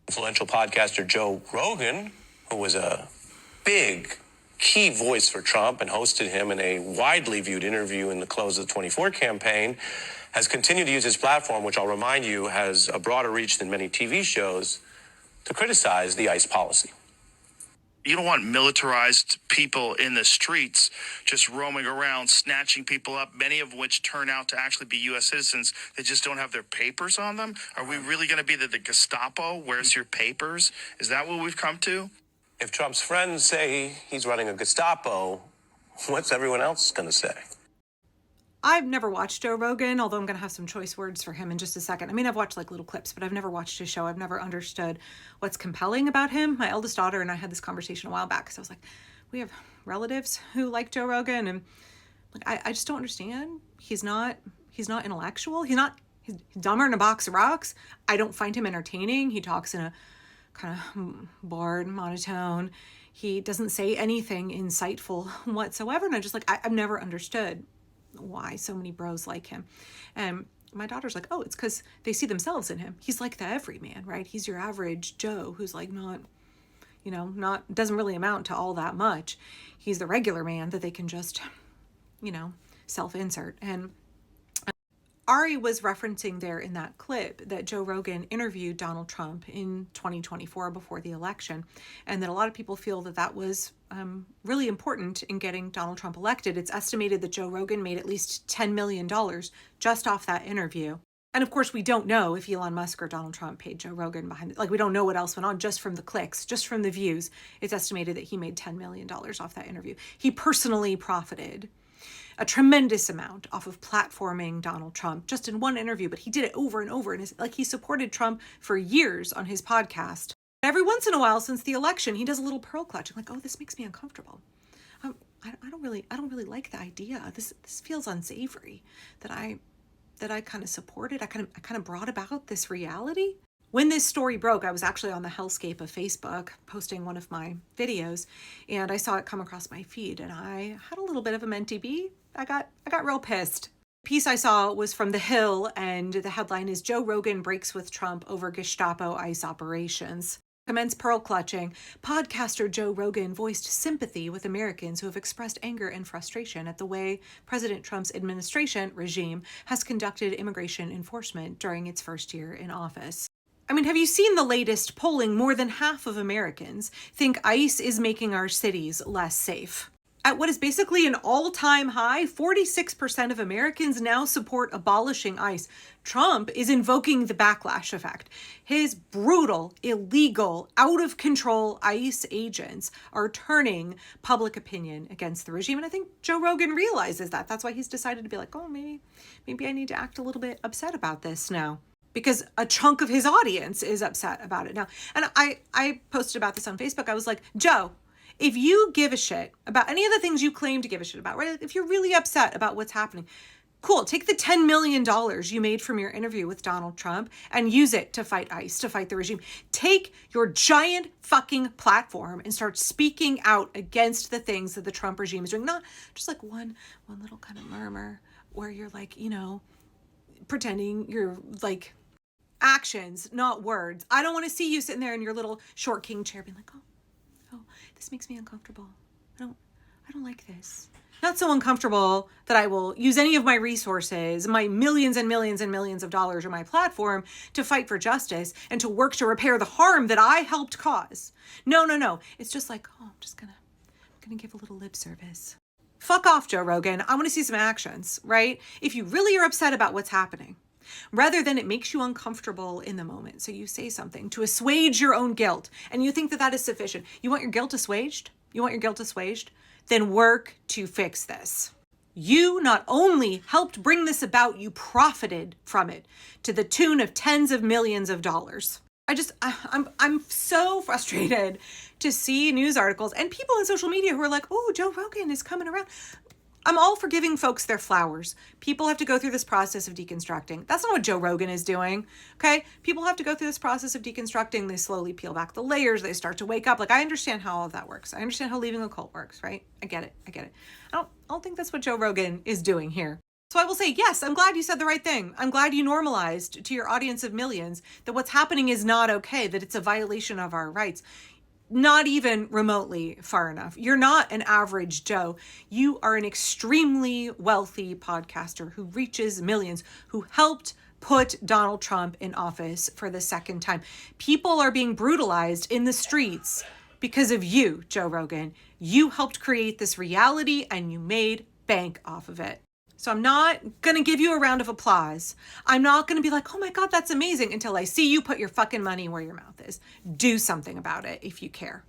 Influential podcaster Joe Rogan, who was a big key voice for Trump and hosted him in a widely viewed interview in the close of the 24 campaign, has continued to use his platform, which I'll remind you has a broader reach than many TV shows, to criticize the ICE policy. You don't want militarized people in the streets just roaming around, snatching people up, many of which turn out to actually be U.S. citizens that just don't have their papers on them. Are we really going to be the Gestapo? Where's your papers? Is that what we've come to? If Trump's friends say he's running a Gestapo, what's everyone else going to say? I've never watched Joe Rogan, although I'm going to have some choice words for him in just a second. I mean, I've watched like little clips, but I've never watched his show. I've never understood what's compelling about him. My eldest daughter and I had this conversation a while back because I was like, we have relatives who like Joe Rogan, and like I just don't understand. He's not intellectual. He's dumber than a box of rocks. I don't find him entertaining. He talks in a kind of bored monotone. He doesn't say anything insightful whatsoever. And I'm just like, I've never understood why so many bros like him. And my daughter's like, oh, it's because they see themselves in him. He's like the everyman, right? He's your average Joe who's like not doesn't really amount to all that much. He's the regular man that they can just, self-insert. And Ari was referencing there in that clip that Joe Rogan interviewed Donald Trump in 2024 before the election, and that a lot of people feel that that was really important in getting Donald Trump elected. It's estimated that Joe Rogan made at least $10 million just off that interview. And of course, we don't know if Elon Musk or Donald Trump paid Joe Rogan behind it. Like, we don't know what else went on just from the clicks, just from the views. It's estimated that he made $10 million off that interview. He personally profited a tremendous amount off of platforming Donald Trump just in one interview, but he did it over and over. And he supported Trump for years on his podcast. Every once in a while since the election, he does a little pearl clutch. I'm like, oh, this makes me uncomfortable. I don't really like the idea. This feels unsavory that I kind of supported. I kind of brought about this reality. When this story broke, I was actually on the hellscape of Facebook posting one of my videos, and I saw it come across my feed, and I had a little bit of a mentee bee. I got real pissed. The piece I saw was from The Hill, and the headline is Joe Rogan breaks with Trump over Gestapo ICE operations. Commence pearl clutching. Podcaster Joe Rogan voiced sympathy with Americans who have expressed anger and frustration at the way President Trump's administration regime has conducted immigration enforcement during its first year in office. I mean, have you seen the latest polling? More than half of Americans think ICE is making our cities less safe. At what is basically an all-time high, 46% of Americans now support abolishing ICE. Trump is invoking the backlash effect. His brutal, illegal, out-of-control ICE agents are turning public opinion against the regime. And I think Joe Rogan realizes that. That's why he's decided to be like, oh, maybe I need to act a little bit upset about this now, because a chunk of his audience is upset about it now. And I posted about this on Facebook. I was like, Joe, if you give a shit about any of the things you claim to give a shit about, right? If you're really upset about what's happening, cool. Take the $10 million you made from your interview with Donald Trump and use it to fight ICE, to fight the regime. Take your giant fucking platform and start speaking out against the things that the Trump regime is doing. Not just like one little kind of murmur where you're like, pretending you're like actions, not words. I don't want to see you sitting there in your little short king chair being like, oh, this makes me uncomfortable. I don't like this. Not so uncomfortable that I will use any of my resources, my millions and millions and millions of dollars or my platform to fight for justice and to work to repair the harm that I helped cause. No. It's just like, oh, I'm gonna give a little lip service. Fuck off, Joe Rogan. I want to see some actions, right? If you really are upset about what's happening, rather than it makes you uncomfortable in the moment, so you say something to assuage your own guilt, and you think that that is sufficient. You want your guilt assuaged? Then work to fix this. You not only helped bring this about, you profited from it to the tune of tens of millions of dollars. I'm so frustrated to see news articles and people on social media who are like, oh, Joe Rogan is coming around. I'm all for giving folks their flowers. People have to go through this process of deconstructing. That's not what Joe Rogan is doing, okay? People have to go through this process of deconstructing. They slowly peel back the layers. They start to wake up. Like, I understand how all of that works. I understand how leaving a cult works, right? I get it. I don't think that's what Joe Rogan is doing here. So I will say, yes, I'm glad you said the right thing. I'm glad you normalized to your audience of millions that what's happening is not okay, that it's a violation of our rights. Not even remotely far enough. You're not an average Joe. You are an extremely wealthy podcaster who reaches millions, who helped put Donald Trump in office for the second time. People are being brutalized in the streets because of you, Joe Rogan. You helped create this reality and you made bank off of it. So I'm not going to give you a round of applause. I'm not going to be like, oh my God, that's amazing, until I see you put your fucking money where your mouth is. Do something about it if you care.